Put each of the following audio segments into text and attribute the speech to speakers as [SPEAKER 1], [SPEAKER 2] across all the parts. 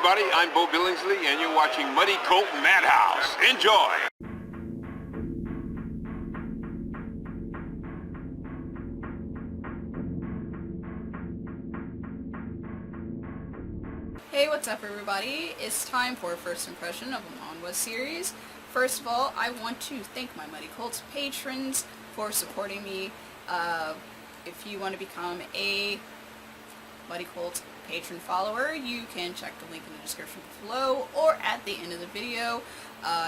[SPEAKER 1] everybody, I'm Bo Billingsley, and you're watching Muddy Colt Madhouse. Enjoy!
[SPEAKER 2] Hey, what's up everybody? It's time for a first impression of a manhwa series. First of all, I want to thank my Muddy Colts patrons for supporting me. If you want to become a Muddy Colt patron follower, you can check the link in the description below or at the end of the video.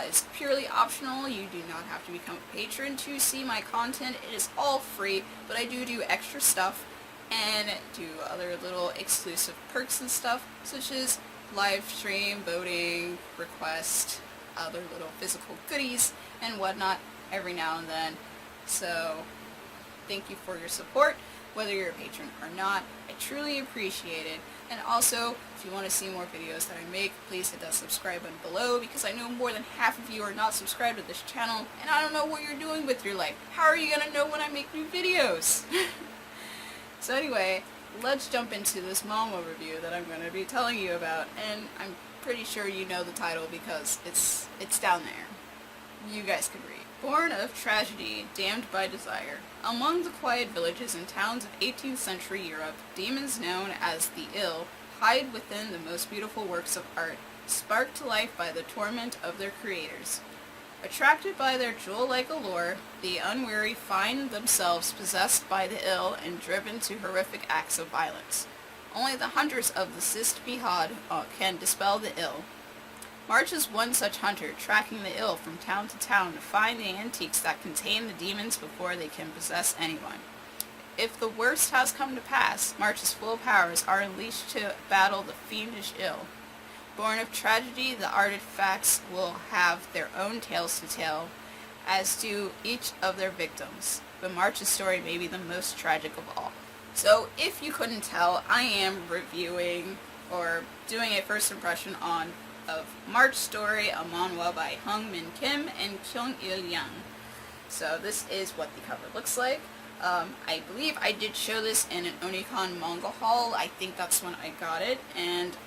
[SPEAKER 2] It's purely optional. You do not have to become a patron to see my content. It is all free, but I do extra stuff and do other little exclusive perks and stuff, such as live stream, voting, request, other little physical goodies and whatnot every now and then. So thank you for your support, whether you're a patron or not. I truly appreciate it. And also, if you want to see more videos that I make, please hit that subscribe button below, because I know more than half of you are not subscribed to this channel, and I don't know what you're doing with your life. How are you gonna know when I make new videos? So anyway, let's jump into this manhwa review that I'm going to be telling you about, and I'm pretty sure you know the title because it's down there. You guys can read. Born of tragedy, damned by desire. Among the quiet villages and towns of 18th century Europe, demons known as the ill hide within the most beautiful works of art, sparked to life by the torment of their creators. Attracted by their jewel-like allure, the unwary find themselves possessed by the ill and driven to horrific acts of violence. Only the hunters of the Sist Bihad can dispel the ill. March is one such hunter, tracking the ill from town to town to find the antiques that contain the demons before they can possess anyone. If the worst has come to pass, March's full powers are unleashed to battle the fiendish ill. Born of tragedy, the artifacts will have their own tales to tell, as do each of their victims. But March's story may be the most tragic of all. So, if you couldn't tell, I am reviewing or doing a first impression of March Story, a manhwa by Hung Min Kim and Kyung Il Young. So this is what the cover looks like. I believe I did show this in an Onicon manga haul. I think that's when I got it, and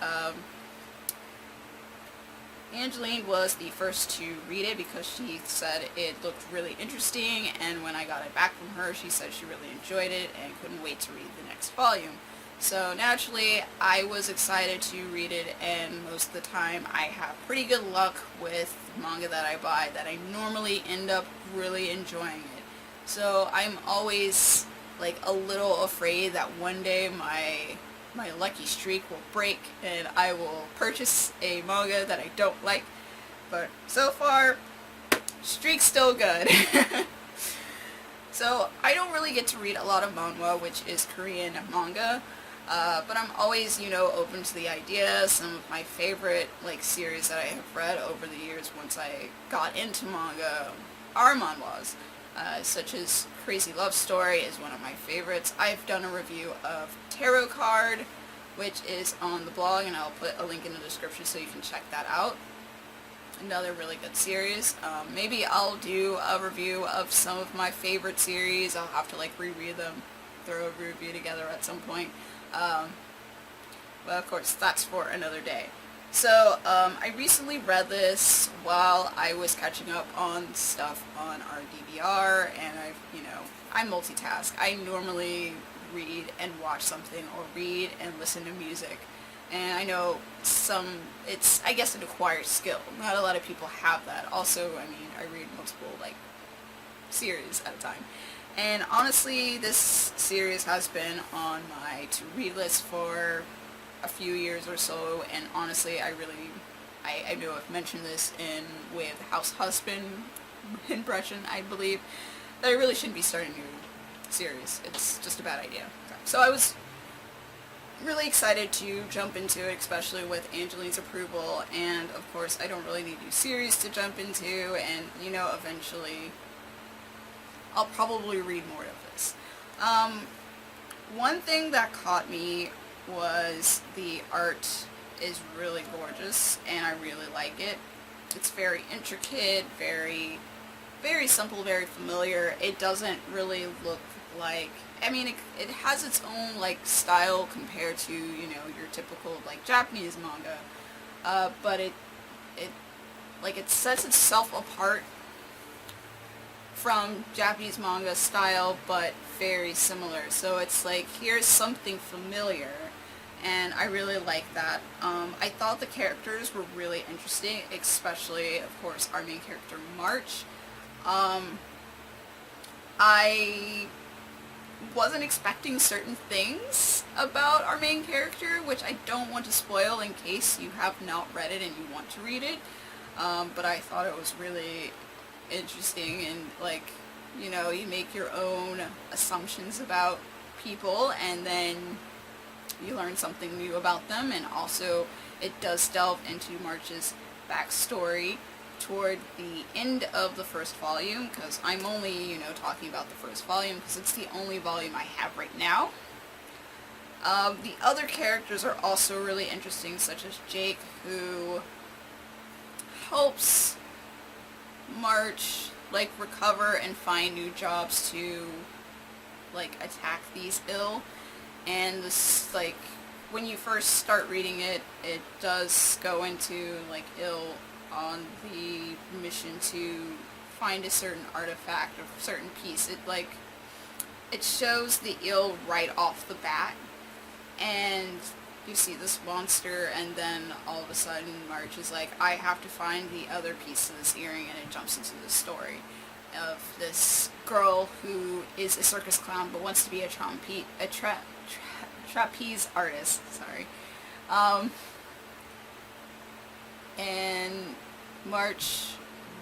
[SPEAKER 2] Angeline was the first to read it because she said it looked really interesting, and when I got it back from her, she said she really enjoyed it and couldn't wait to read the next volume. So naturally, I was excited to read it, and most of the time I have pretty good luck with manga that I buy, that I normally end up really enjoying it. So I'm always like a little afraid that one day my lucky streak will break and I will purchase a manga that I don't like, but so far, streak's still good. So I don't really get to read a lot of manhwa, which is Korean manga, but I'm always, open to the idea. Some of my favorite series that I have read over the years once I got into manga are manhwas. Such as Crazy Love Story is one of my favorites. I've done a review of Tarot Card, which is on the blog, and I'll put a link in the description so you can check that out. Another really good series. Maybe I'll do a review of some of my favorite series. I'll have to reread them, throw a review together at some point. But of course, that's for another day. So, I recently read this while I was catching up on stuff on our DVR, and I multitask. I normally read and watch something, or read and listen to music. And I know I guess an acquired skill. Not a lot of people have that. Also, I read multiple, series at a time. And honestly, this series has been on my to-read list for a few years or so, and honestly, I know I've mentioned this in Way of the House Husband impression, I believe, that I really shouldn't be starting a new series. It's just a bad idea. So I was really excited to jump into it, especially with Angeline's approval, and of course, I don't really need new series to jump into, and eventually, I'll probably read more of this. One thing that caught me was the art is really gorgeous, and I really like it. It's very intricate, very simple, very familiar. It doesn't really look like, it has its own style compared to your typical Japanese manga, but it like it sets itself apart from Japanese manga style, but very similar. So it's like, here's something familiar, and I really like that. I thought the characters were really interesting, especially, of course, our main character, March. I wasn't expecting certain things about our main character, which I don't want to spoil in case you have not read it and you want to read it. But I thought it was really interesting, and like, you know, you make your own assumptions about people and then you learn something new about them. And also it does delve into March's backstory toward the end of the first volume, because I'm only, you know, talking about the first volume because it's the only volume I have right now. The other characters are also really interesting, such as Jake, who helps March like recover and find new jobs to like attack these ill. And this, like, when you first start reading it, it does go into like ill on the mission to find a certain artifact or certain piece. It shows the ill right off the bat, and you see this monster, and then all of a sudden March is like, I have to find the other piece of this earring, and it jumps into the story of this girl who is a circus clown but wants to be a trapeze artist. Sorry. And March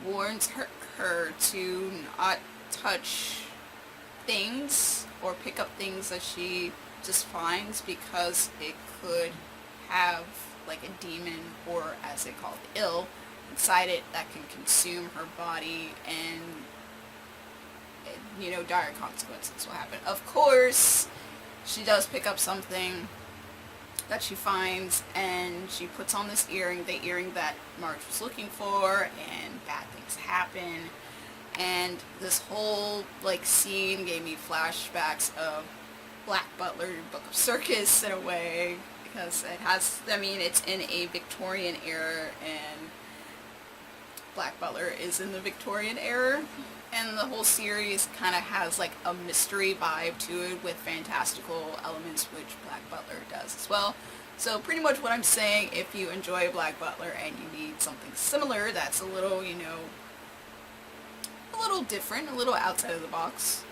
[SPEAKER 2] warns her to not touch things or pick up things that she just finds, because it could have like a demon, or as they call it, ill, inside it that can consume her body, and you know, dire consequences will happen. Of course, she does pick up something that she finds, and she puts on this earring, the earring that March was looking for, and bad things happen. And this whole like scene gave me flashbacks of Black Butler, Book of Circus, in a way, because it has, I mean, it's in a Victorian era, and Black Butler is in the Victorian era, and the whole series kind of has like a mystery vibe to it with fantastical elements, which Black Butler does as well. So pretty much what I'm saying, if you enjoy Black Butler and you need something similar that's a little, you know, a little different, a little outside of the box,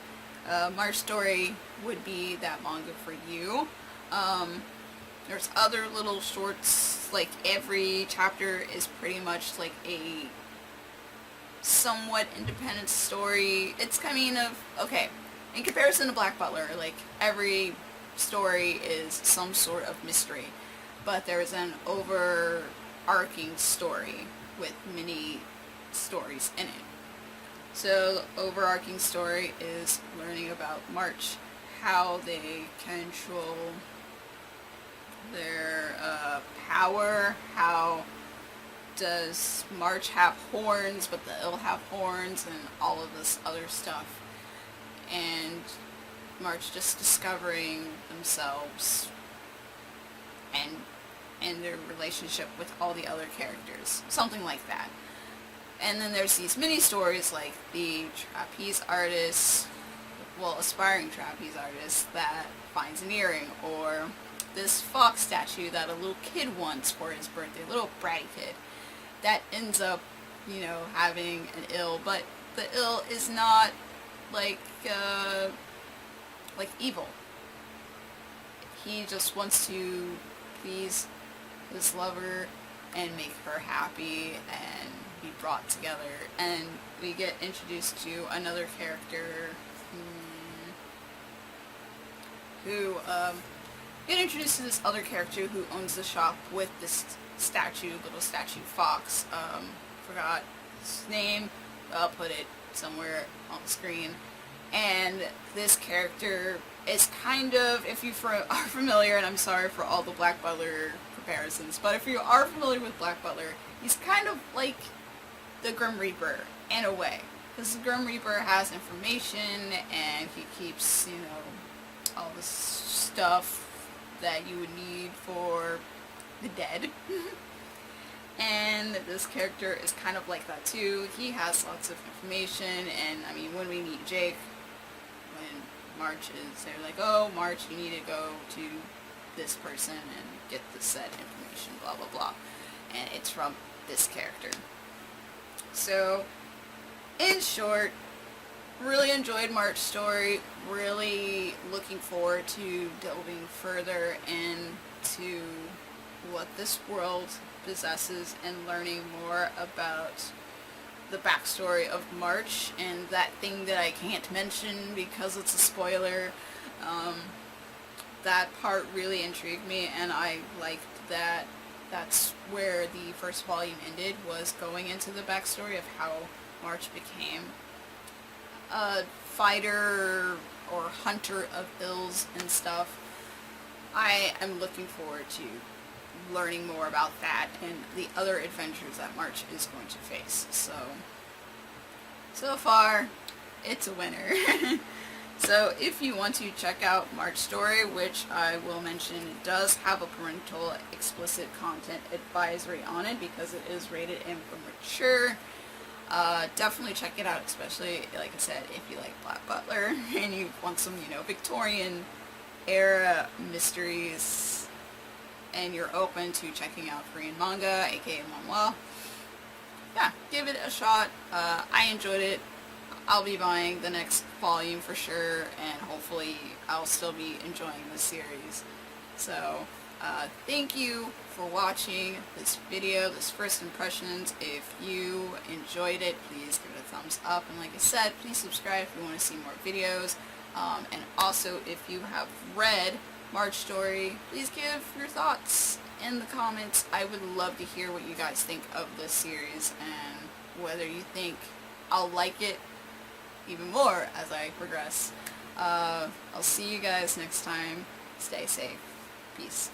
[SPEAKER 2] March Story would be that manga for you. There's other little shorts, like every chapter is pretty much like a somewhat independent story. It's kind of, okay, in comparison to Black Butler, like every story is some sort of mystery, but there's an overarching story with many stories in it. So the overarching story is learning about March, how they control their power, how does March have horns but the ill have horns, and all of this other stuff. And March just discovering themselves and their relationship with all the other characters, something like that. And then there's these mini stories like the trapeze artist, well, aspiring trapeze artist that finds an earring, or this fox statue that a little kid wants for his birthday, a little bratty kid, that ends up, you know, having an ill, but the ill is not like evil. He just wants to please his lover and make her happy and be brought together. And we get introduced to another character who get introduced to this other character who owns the shop with this little statue fox. Forgot his name. I'll put it somewhere on the screen. And this character is kind of, if you are familiar, and I'm sorry for all the Black Butler comparisons, but if you are familiar with Black Butler, he's kind of like the Grim Reaper in a way, because the Grim Reaper has information and he keeps, you know, all this stuff that you would need for the dead. again, this character is kind of like that too. He has lots of information, and I mean, when we meet Jake, when March is, they're like, oh, March, you need to go to this person and get the set information, blah, blah, blah. And it's from this character. So, in short, really enjoyed March's story, really looking forward to delving further into what this world possesses and learning more about the backstory of March and that thing that I can't mention because it's a spoiler. That part really intrigued me, and I liked that that's where the first volume ended, was going into the backstory of how March became a fighter or hunter of ills and stuff. I am looking forward to learning more about that and the other adventures that March is going to face. So far, it's a winner. So if you want to check out March's story, which I will mention, it does have a parental explicit content advisory on it because it is rated M for mature. Definitely check it out, especially, like I said, if you like Black Butler and you want some, Victorian era mysteries, and you're open to checking out Korean manga, aka manhwa. Yeah, give it a shot. I enjoyed it. I'll be buying the next volume for sure, and hopefully I'll still be enjoying this series. So, thank you for watching this video, this first impressions. If you enjoyed it, please give it a thumbs up, and like I said, please subscribe if you want to see more videos. And also, if you have read March story, please give your thoughts in the comments. I would love to hear what you guys think of this series and whether you think I'll like it even more as I progress. I'll see you guys next time. Stay safe. Peace.